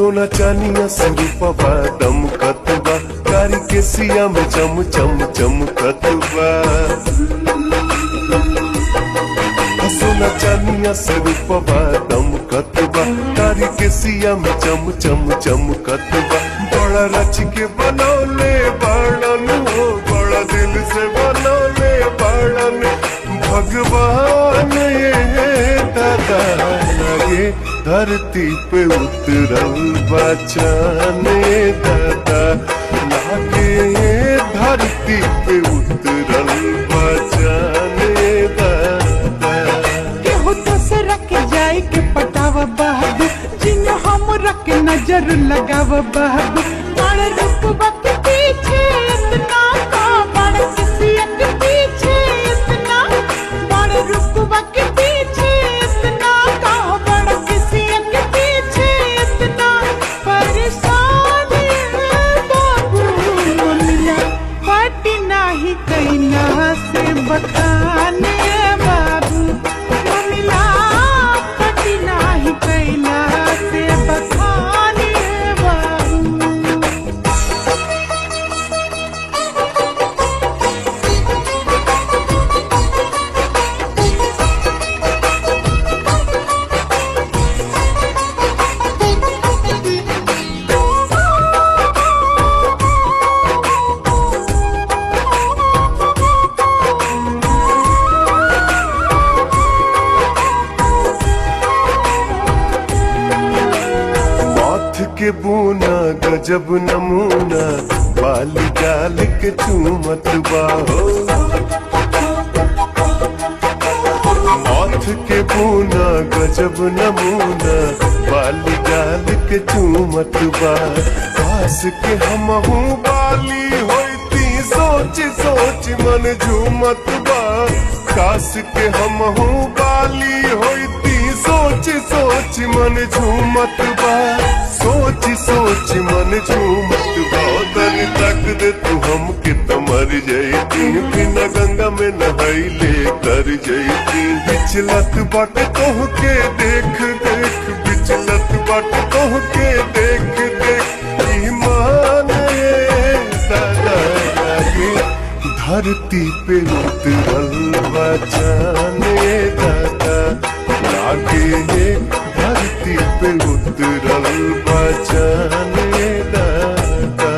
सोना चानिया से रूपवा दमकत बा, कारी के सिया में चम चम चमकत बा। सोना चानिया से रूपवा दमकत बा, कारी के सिया में चम चम चमकत बा। बड़ा रच के बनौले बाड़न हो, बड़ा दिल से बनौले बाड़न भगवान। ये दादा लगे धरती पे उतरल बचान, दादा लागे धरती पे उतरल बचान दादा। केहू दूसरा के जाए के पटावा बहादुर, जिन हम रख नजर लगावा बहादुर। बड़ रुकबा के पीछे इतना का, बड़ किसिया के पीछे इतना, बड़ रुकबा के पीछे इतना का, बड़ किसिया के पीछे इतना। परेशान बाबू मिला पाटी नाही कैला से बखाने बाबू मिला पाटी नाही कैला से बखाने बाबू। के बूना गजब नमूना, बाली गाल के चूमत बाहो। हाथ के बूना गजब नमूना, बाली गाल के चूमत बा। पास के हमहू बाली होती, सोच सोच मन झूमत बा। काश के हमहू बाली होती, सोच सोच मन झूमत बा। सोच सोच मन झूमत बा। तनी तक दे तू हमके तो मर जैती, बिना गंगा में नहाइले कर जैती। बिचलत बाट तोहके देख देख, बिचलत बाट तोहके देख देख। ईमान दादा लागे धरती पे उतरल बचान, दादा लागे धरती पे उतरल बचान दादा।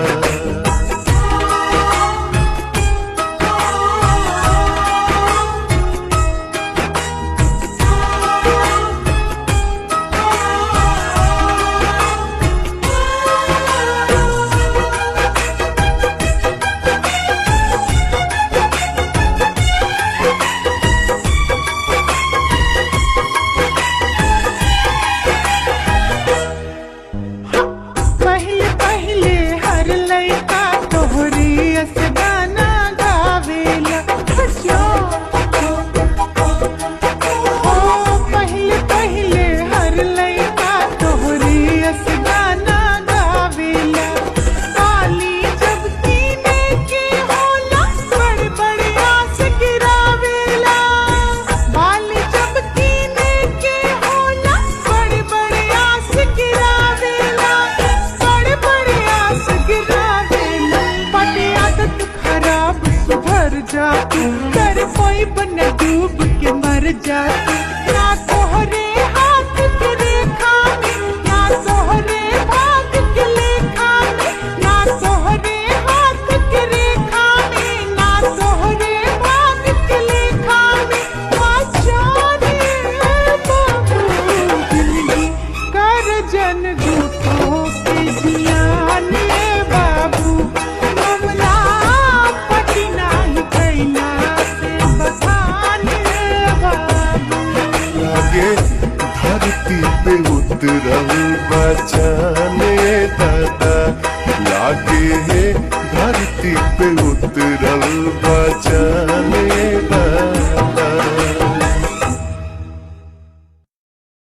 कर कोई बन डूब के मर जा।